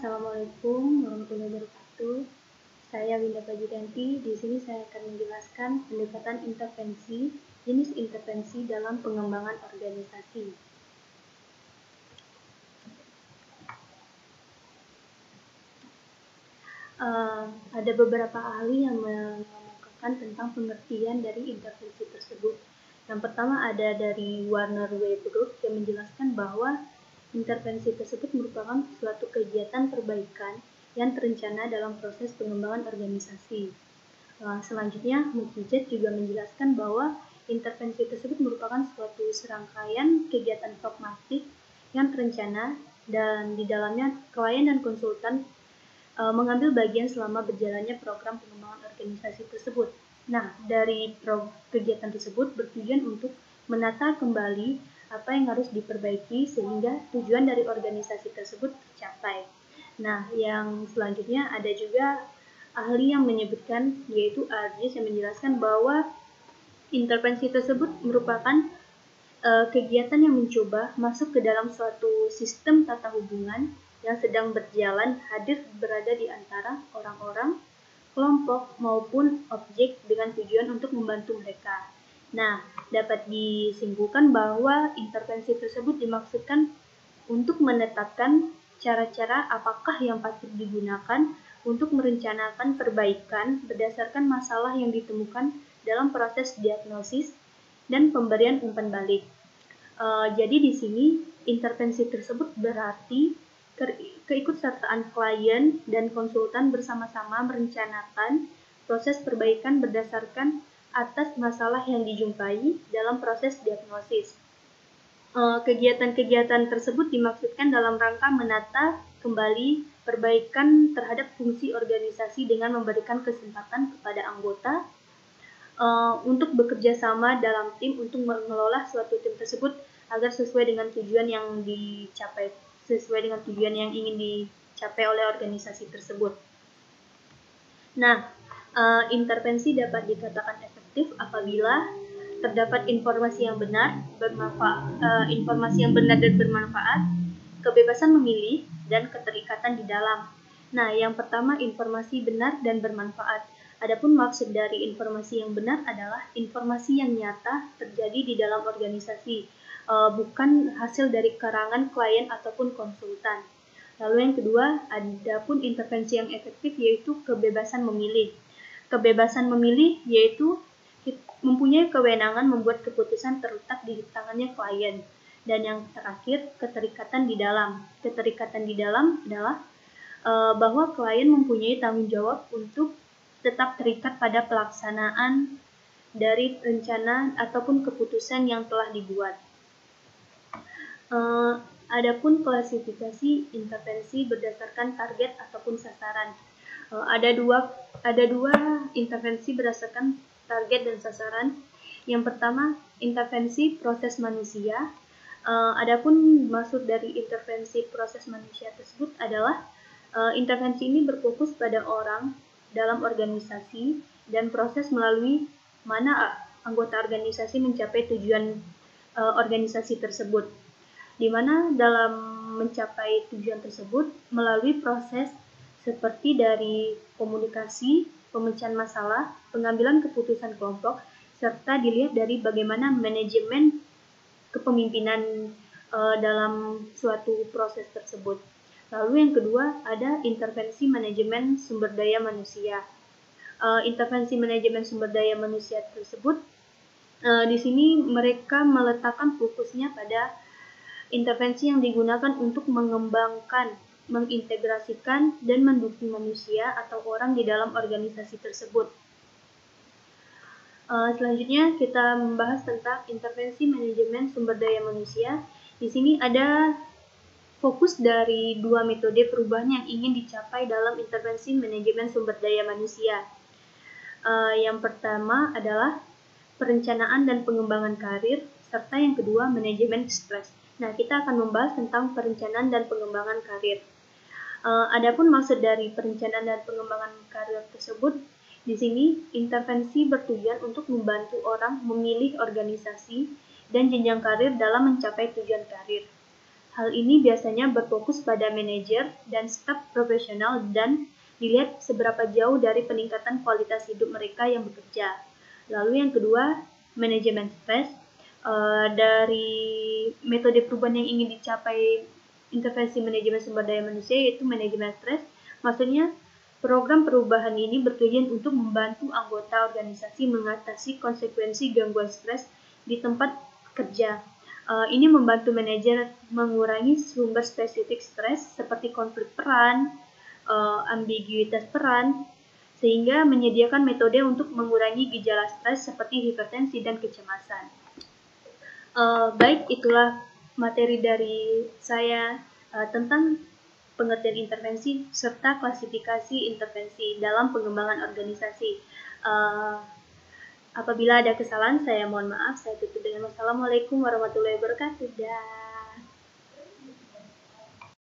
Assalamualaikum warahmatullahi wabarakatuh. Saya Winda Pajidanti. Di sini saya akan menjelaskan pendekatan intervensi, jenis intervensi dalam pengembangan organisasi. Ada beberapa ahli yang mengemukakan tentang pengertian dari intervensi tersebut. Yang pertama ada dari Warner Webroof yang menjelaskan bahwa intervensi tersebut merupakan suatu kegiatan perbaikan yang terencana dalam proses pengembangan organisasi. Selanjutnya, Mukijat juga menjelaskan bahwa intervensi tersebut merupakan suatu serangkaian kegiatan pragmatik yang terencana dan di dalamnya klien dan konsultan mengambil bagian selama berjalannya program pengembangan organisasi tersebut. Nah, dari kegiatan tersebut bertujuan untuk menata kembali apa yang harus diperbaiki sehingga tujuan dari organisasi tersebut tercapai. Nah, yang selanjutnya ada juga ahli yang menyebutkan, yaitu Arjis, yang menjelaskan bahwa intervensi tersebut merupakan kegiatan yang mencoba masuk ke dalam suatu sistem tata hubungan yang sedang berjalan hadir berada di antara orang-orang, kelompok, maupun objek dengan tujuan untuk membantu mereka. Nah, dapat disimpulkan bahwa intervensi tersebut dimaksudkan untuk menetapkan cara-cara apakah yang patut digunakan untuk merencanakan perbaikan berdasarkan masalah yang ditemukan dalam proses diagnosis dan pemberian umpan balik. Jadi di sini intervensi tersebut berarti keikutsertaan klien dan konsultan bersama-sama merencanakan proses perbaikan berdasarkan atas masalah yang dijumpai dalam proses diagnosis. Kegiatan-kegiatan tersebut dimaksudkan dalam rangka menata kembali perbaikan terhadap fungsi organisasi dengan memberikan kesempatan kepada anggota untuk bekerja sama dalam tim untuk mengelola suatu tim tersebut agar sesuai dengan tujuan yang ingin dicapai oleh organisasi tersebut. Nah, intervensi dapat dikatakan efektif apabila terdapat informasi yang benar dan bermanfaat, kebebasan memilih, dan keterikatan di dalam. Nah, yang pertama informasi benar dan bermanfaat. Adapun maksud dari informasi yang benar adalah informasi yang nyata terjadi di dalam organisasi, bukan hasil dari karangan klien ataupun konsultan. Lalu yang kedua, adapun intervensi yang efektif yaitu kebebasan memilih. Kebebasan memilih yaitu mempunyai kewenangan membuat keputusan terletak di tangannya klien. Dan yang terakhir, keterikatan di dalam. Keterikatan di dalam adalah bahwa klien mempunyai tanggung jawab untuk tetap terikat pada pelaksanaan dari rencana ataupun keputusan yang telah dibuat. Adapun klasifikasi intervensi berdasarkan target ataupun sasaran. Ada dua intervensi berdasarkan target dan sasaran. Yang pertama, intervensi proses manusia. Adapun maksud dari intervensi proses manusia tersebut adalah intervensi ini berfokus pada orang dalam organisasi dan proses melalui mana anggota organisasi mencapai tujuan organisasi tersebut, di mana dalam mencapai tujuan tersebut melalui proses seperti dari komunikasi, pemecahan masalah, pengambilan keputusan kelompok, serta dilihat dari bagaimana manajemen kepemimpinan dalam suatu proses tersebut. Lalu yang kedua ada intervensi manajemen sumber daya manusia. Intervensi manajemen sumber daya manusia tersebut di sini mereka meletakkan fokusnya pada intervensi yang digunakan untuk mengembangkan, mengintegrasikan, dan mendukung manusia atau orang di dalam organisasi tersebut. Selanjutnya kita membahas tentang intervensi manajemen sumber daya manusia. Di sini ada fokus dari dua metode perubahan yang ingin dicapai dalam intervensi manajemen sumber daya manusia. Yang pertama adalah perencanaan dan pengembangan karir, serta yang kedua manajemen stres. Nah, kita akan membahas tentang perencanaan dan pengembangan karir. Adapun maksud dari perencanaan dan pengembangan karir tersebut, di sini intervensi bertujuan untuk membantu orang memilih organisasi dan jenjang karir dalam mencapai tujuan karir. Hal ini biasanya berfokus pada manajer dan staf profesional dan dilihat seberapa jauh dari peningkatan kualitas hidup mereka yang bekerja. Lalu yang kedua, manajemen stres. Dari metode perubahan yang ingin dicapai intervensi manajemen sumber daya manusia yaitu manajemen stres. Maksudnya, program perubahan ini bertujuan untuk membantu anggota organisasi mengatasi konsekuensi gangguan stres di tempat kerja. Ini membantu manajer mengurangi sumber spesifik stres seperti konflik peran, ambiguitas peran, sehingga menyediakan metode untuk mengurangi gejala stres seperti hipertensi dan kecemasan. Baik, itulah materi dari saya tentang pengertian intervensi serta klasifikasi intervensi dalam pengembangan organisasi. Apabila ada kesalahan, saya mohon maaf. Saya tutup dengan wassalamualaikum warahmatullahi wabarakatuh.